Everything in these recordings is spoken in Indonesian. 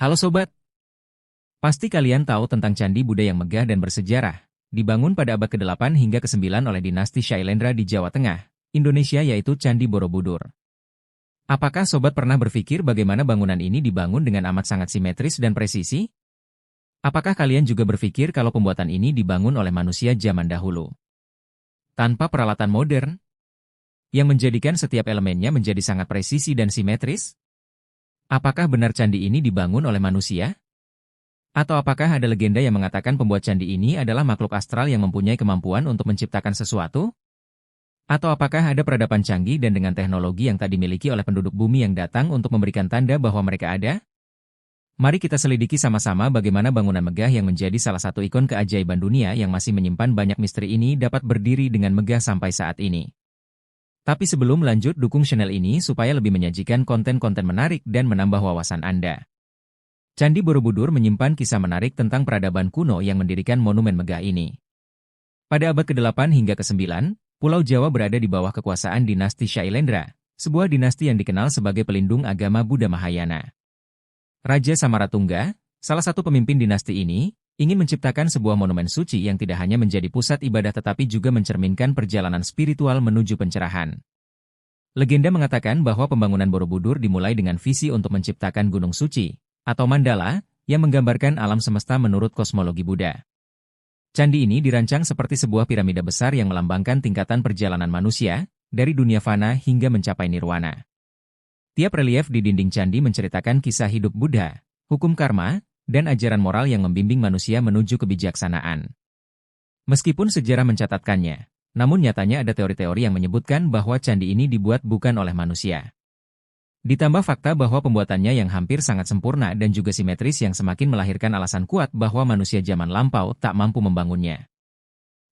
Halo sobat, pasti kalian tahu tentang Candi Buddha yang megah dan bersejarah, dibangun pada abad ke-8 hingga ke-9 oleh dinasti Shailendra di Jawa Tengah, Indonesia yaitu Candi Borobudur. Apakah sobat pernah berpikir bagaimana bangunan ini dibangun dengan amat sangat simetris dan presisi? Apakah kalian juga berpikir kalau pembuatan ini dibangun oleh manusia zaman dahulu? Tanpa peralatan modern, yang menjadikan setiap elemennya menjadi sangat presisi dan simetris? Apakah benar candi ini dibangun oleh manusia? Atau apakah ada legenda yang mengatakan pembuat candi ini adalah makhluk astral yang mempunyai kemampuan untuk menciptakan sesuatu? Atau apakah ada peradaban canggih dan dengan teknologi yang tak dimiliki oleh penduduk bumi yang datang untuk memberikan tanda bahwa mereka ada? Mari kita selidiki sama-sama bagaimana bangunan megah yang menjadi salah satu ikon keajaiban dunia yang masih menyimpan banyak misteri ini dapat berdiri dengan megah sampai saat ini. Tapi sebelum lanjut, dukung channel ini supaya lebih menyajikan konten-konten menarik dan menambah wawasan Anda. Candi Borobudur menyimpan kisah menarik tentang peradaban kuno yang mendirikan monumen megah ini. Pada abad ke-8 hingga ke-9, Pulau Jawa berada di bawah kekuasaan dinasti Shailendra, sebuah dinasti yang dikenal sebagai pelindung agama Buddha Mahayana. Raja Samaratungga, salah satu pemimpin dinasti ini, ingin menciptakan sebuah monumen suci yang tidak hanya menjadi pusat ibadah tetapi juga mencerminkan perjalanan spiritual menuju pencerahan. Legenda mengatakan bahwa pembangunan Borobudur dimulai dengan visi untuk menciptakan gunung suci, atau mandala, yang menggambarkan alam semesta menurut kosmologi Buddha. Candi ini dirancang seperti sebuah piramida besar yang melambangkan tingkatan perjalanan manusia, dari dunia fana hingga mencapai nirwana. Tiap relief di dinding candi menceritakan kisah hidup Buddha, hukum karma, dan ajaran moral yang membimbing manusia menuju kebijaksanaan. Meskipun sejarah mencatatkannya, namun nyatanya ada teori-teori yang menyebutkan bahwa candi ini dibuat bukan oleh manusia. Ditambah fakta bahwa pembuatannya yang hampir sangat sempurna dan juga simetris yang semakin melahirkan alasan kuat bahwa manusia zaman lampau tak mampu membangunnya.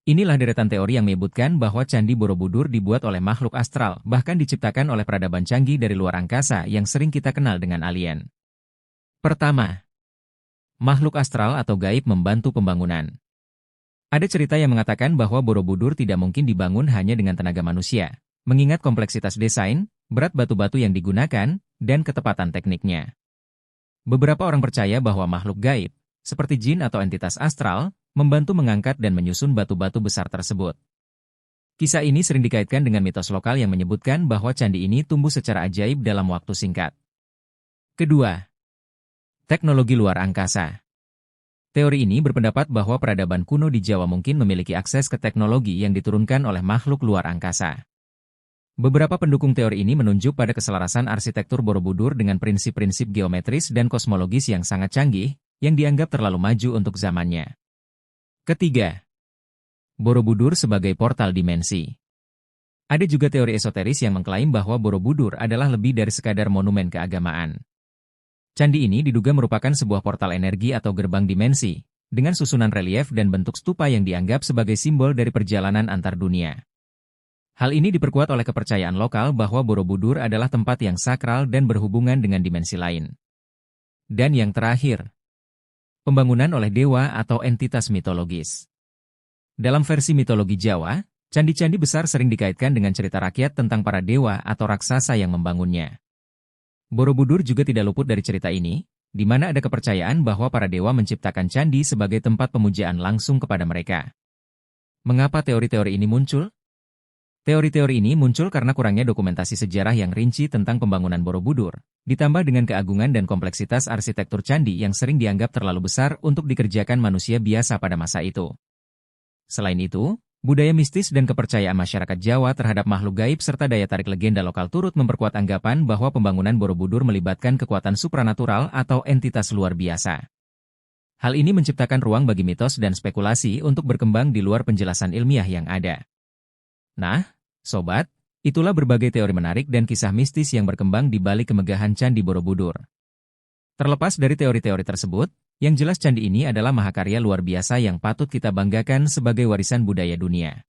Inilah deretan teori yang menyebutkan bahwa Candi Borobudur dibuat oleh makhluk astral, bahkan diciptakan oleh peradaban canggih dari luar angkasa yang sering kita kenal dengan alien. Pertama, makhluk astral atau gaib membantu pembangunan. Ada cerita yang mengatakan bahwa Borobudur tidak mungkin dibangun hanya dengan tenaga manusia, mengingat kompleksitas desain, berat batu-batu yang digunakan, dan ketepatan tekniknya. Beberapa orang percaya bahwa makhluk gaib, seperti jin atau entitas astral, membantu mengangkat dan menyusun batu-batu besar tersebut. Kisah ini sering dikaitkan dengan mitos lokal yang menyebutkan bahwa candi ini tumbuh secara ajaib dalam waktu singkat. Kedua, teknologi luar angkasa. Teori ini berpendapat bahwa peradaban kuno di Jawa mungkin memiliki akses ke teknologi yang diturunkan oleh makhluk luar angkasa. Beberapa pendukung teori ini menunjuk pada keselarasan arsitektur Borobudur dengan prinsip-prinsip geometris dan kosmologis yang sangat canggih, yang dianggap terlalu maju untuk zamannya. Ketiga, Borobudur sebagai portal dimensi. Ada juga teori esoteris yang mengklaim bahwa Borobudur adalah lebih dari sekadar monumen keagamaan. Candi ini diduga merupakan sebuah portal energi atau gerbang dimensi, dengan susunan relief dan bentuk stupa yang dianggap sebagai simbol dari perjalanan antar dunia. Hal ini diperkuat oleh kepercayaan lokal bahwa Borobudur adalah tempat yang sakral dan berhubungan dengan dimensi lain. Dan yang terakhir, pembangunan oleh dewa atau entitas mitologis. Dalam versi mitologi Jawa, candi-candi besar sering dikaitkan dengan cerita rakyat tentang para dewa atau raksasa yang membangunnya. Borobudur juga tidak luput dari cerita ini, di mana ada kepercayaan bahwa para dewa menciptakan candi sebagai tempat pemujaan langsung kepada mereka. Mengapa teori-teori ini muncul? Teori-teori ini muncul karena kurangnya dokumentasi sejarah yang rinci tentang pembangunan Borobudur, ditambah dengan keagungan dan kompleksitas arsitektur candi yang sering dianggap terlalu besar untuk dikerjakan manusia biasa pada masa itu. Selain itu, budaya mistis dan kepercayaan masyarakat Jawa terhadap makhluk gaib serta daya tarik legenda lokal turut memperkuat anggapan bahwa pembangunan Borobudur melibatkan kekuatan supranatural atau entitas luar biasa. Hal ini menciptakan ruang bagi mitos dan spekulasi untuk berkembang di luar penjelasan ilmiah yang ada. Nah, sobat, itulah berbagai teori menarik dan kisah mistis yang berkembang di balik kemegahan Candi Borobudur. Terlepas dari teori-teori tersebut, yang jelas candi ini adalah mahakarya luar biasa yang patut kita banggakan sebagai warisan budaya dunia.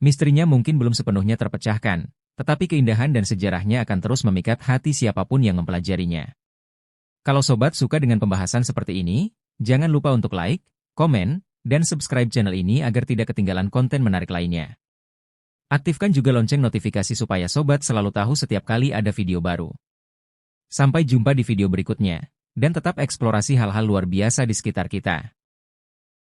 Misterinya mungkin belum sepenuhnya terpecahkan, tetapi keindahan dan sejarahnya akan terus memikat hati siapapun yang mempelajarinya. Kalau sobat suka dengan pembahasan seperti ini, jangan lupa untuk like, komen, dan subscribe channel ini agar tidak ketinggalan konten menarik lainnya. Aktifkan juga lonceng notifikasi supaya sobat selalu tahu setiap kali ada video baru. Sampai jumpa di video berikutnya. dan tetap eksplorasi hal-hal luar biasa di sekitar kita.